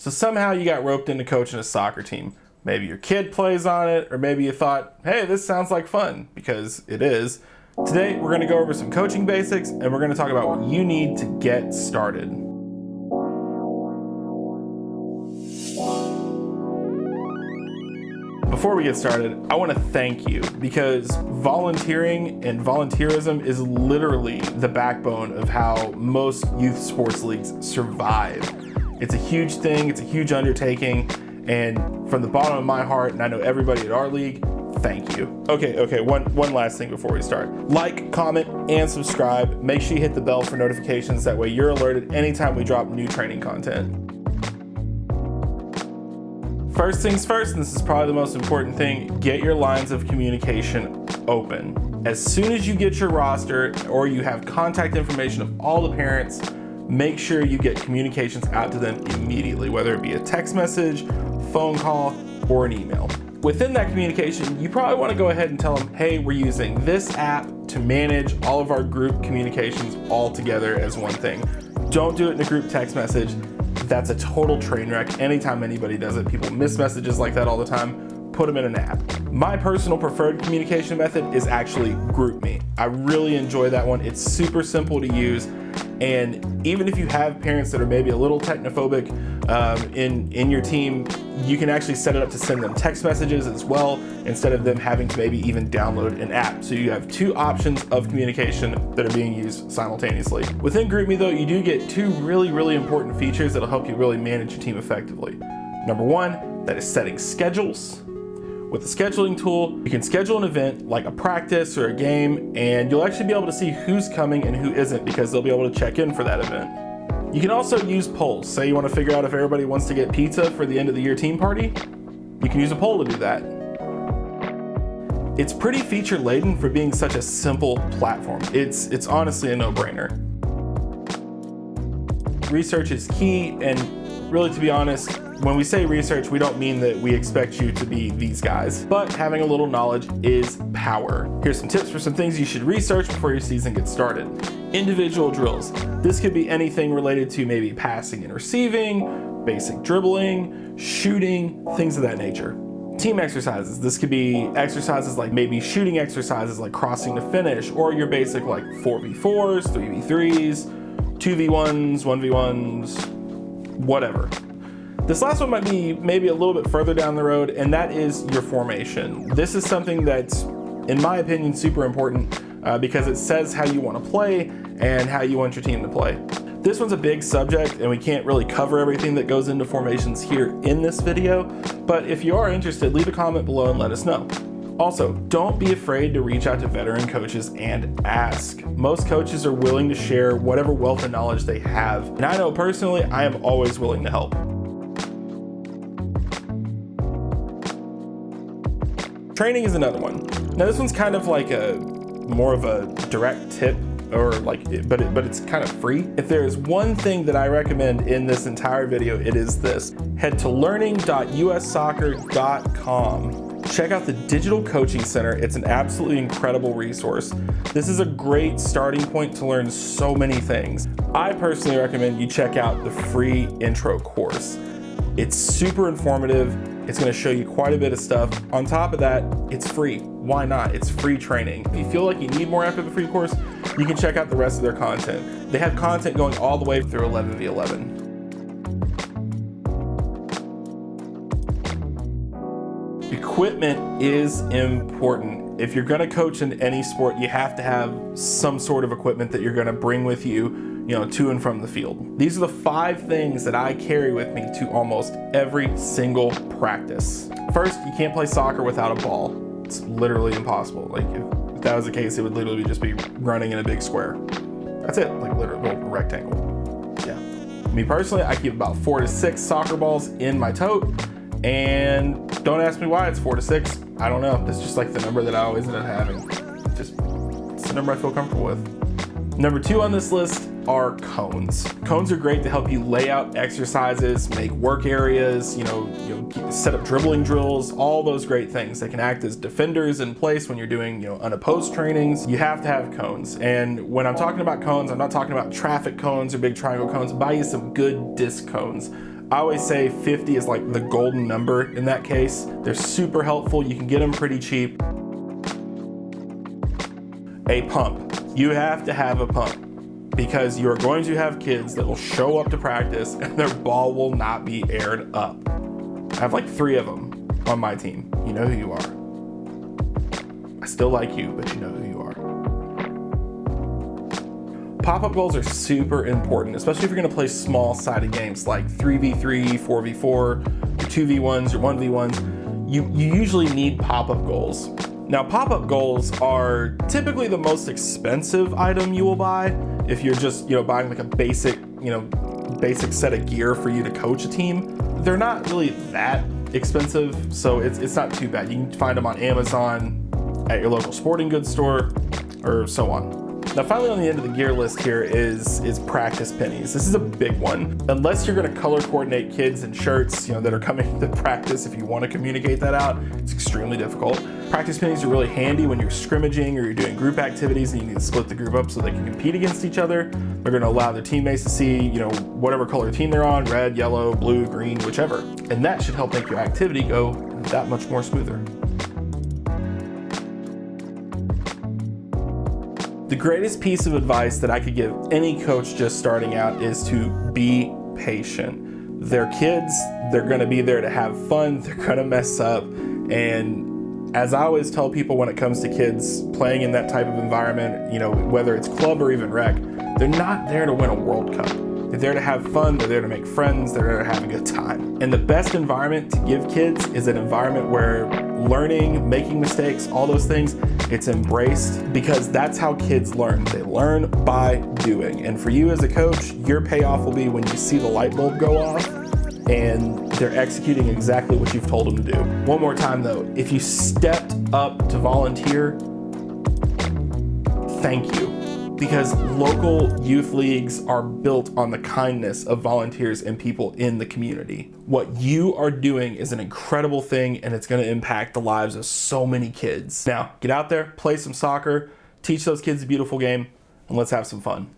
So somehow you got roped into coaching a soccer team. Maybe your kid plays on it, or maybe you thought, hey, this sounds like fun, because it is. Today, we're gonna go over some coaching basics, and we're gonna talk about what you need to get started. Before we get started, I want to thank you, because volunteering and volunteerism is literally the backbone of how most youth sports leagues survive. It's a huge thing, it's a huge undertaking, and from the bottom of my heart, and I know everybody at our league, thank you. Okay, one last thing before we start. Like, comment, and subscribe. Make sure you hit the bell for notifications, that way you're alerted anytime we drop new training content. First things first, and this is probably the most important thing, get your lines of communication open. As soon as you get your roster or you have contact information of all the parents, make sure you get communications out to them immediately, whether it be a text message, phone call, or an email. Within that communication, you probably want to go ahead and tell them, hey, we're using this app to manage all of our group communications all together as one thing. Don't do it in a group text message. That's a total train wreck. Anytime anybody does it, people miss messages like that all the time. Put them in an app. My personal preferred communication method is actually GroupMe. I really enjoy that one. It's super simple to use. And even if you have parents that are maybe a little technophobic in your team, you can actually set it up to send them text messages as well, instead of them having to maybe even download an app. So you have two options of communication that are being used simultaneously. Within GroupMe though, you do get two really important features that'll help you really manage your team effectively. Number one, that is setting schedules. With the scheduling tool, you can schedule an event like a practice or a game, and you'll actually be able to see who's coming and who isn't, because they'll be able to check in for that event. You can also use polls. Say you want to figure out if everybody wants to get pizza for the end of the year team party, you can use a poll to do that. It's pretty feature laden for being such a simple platform. It's honestly a no-brainer. Research is key, and really, to be honest, when we say research, we don't mean that we expect you to be these guys, but having a little knowledge is power. Here's some tips for some things you should research before your season gets started. Individual drills. This could be anything related to maybe passing and receiving, basic dribbling, shooting, things of that nature. Team exercises. This could be exercises like maybe shooting exercises like crossing to finish, or your basic like 4v4s, 3v3s, 2v1s, 1v1s, whatever. This last one might be maybe a little bit further down the road, and that is your formation. This is something that's, in my opinion, super important because it says how you want to play and how you want your team to play. This one's a big subject, and we can't really cover everything that goes into formations here in this video, but if you are interested, leave a comment below and let us know. Also, don't be afraid to reach out to veteran coaches and ask. Most coaches are willing to share whatever wealth of knowledge they have, and I know personally, I am always willing to help. Training is another one. Now this one's kind of like more of a direct tip, or like, but it's kind of free. If there is one thing that I recommend in this entire video, it is this. Head to learning.ussoccer.com. Check out the Digital Coaching Center. It's an absolutely incredible resource. This is a great starting point to learn so many things. I personally recommend you check out the free intro course. It's super informative. It's going to show you quite a bit of stuff. On top of that, it's free. Why not? It's free training. If you feel like you need more after the free course, you can check out the rest of their content. They have content going all the way through 11v11. Equipment is important. If you're going to coach in any sport, you have to have some sort of equipment that you're going to bring with you, to and from the field. These are the 5 things that I carry with me to almost every single practice. First, you can't play soccer without a ball. It's literally impossible. Like if that was the case, it would literally just be running in a big square. That's it, like literally a rectangle. Yeah. Me personally, I keep about 4 to 6 soccer balls in my tote, and don't ask me why it's 4 to 6. I don't know. It's just like the number that I always end up having. It's the number I feel comfortable with. Number 2 on this list are cones. Cones are great to help you lay out exercises, make work areas, set up dribbling drills, all those great things. They can act as defenders in place when you're doing, unopposed trainings. You have to have cones. And when I'm talking about cones, I'm not talking about traffic cones or big triangle cones. Buy you some good disc cones. I always say 50 is like the golden number in that case. They're super helpful. You can get them pretty cheap. A pump. You have to have a pump because you're going to have kids that will show up to practice and their ball will not be aired up. I have like 3 of them on my team. You know who you are. I still like you, but you know who you are. Pop-up goals are super important, especially if you're gonna play small-sided games like 3v3, 4v4, your 2v1s, your 1v1s. You usually need pop-up goals. Now, pop-up goals are typically the most expensive item you will buy if you're just, buying like a basic set of gear for you to coach a team. They're not really that expensive, so it's not too bad. You can find them on Amazon, at your local sporting goods store, or so on. Now, finally on the end of the gear list here is practice pennies. This is a big one. Unless you're gonna color coordinate kids in shirts, that are coming to practice, if you wanna communicate that out, it's extremely difficult. Practice pennies are really handy when you're scrimmaging or you're doing group activities and you need to split the group up so they can compete against each other. They're gonna allow their teammates to see, whatever color team they're on, red, yellow, blue, green, whichever. And that should help make your activity go that much more smoother. The greatest piece of advice that I could give any coach just starting out is to be patient. They're kids, they're gonna be there to have fun, they're gonna mess up, and as I always tell people when it comes to kids playing in that type of environment, whether it's club or even rec, they're not there to win a World Cup. They're there to have fun, they're there to make friends, they're there to have a good time. And the best environment to give kids is an environment where learning, making mistakes, all those things, it's embraced, because that's how kids learn. They learn by doing. And for you as a coach, your payoff will be when you see the light bulb go off and they're executing exactly what you've told them to do. One more time though, if you stepped up to volunteer, thank you. Because local youth leagues are built on the kindness of volunteers and people in the community. What you are doing is an incredible thing, and it's gonna impact the lives of so many kids. Now, get out there, play some soccer, teach those kids a beautiful game, and let's have some fun.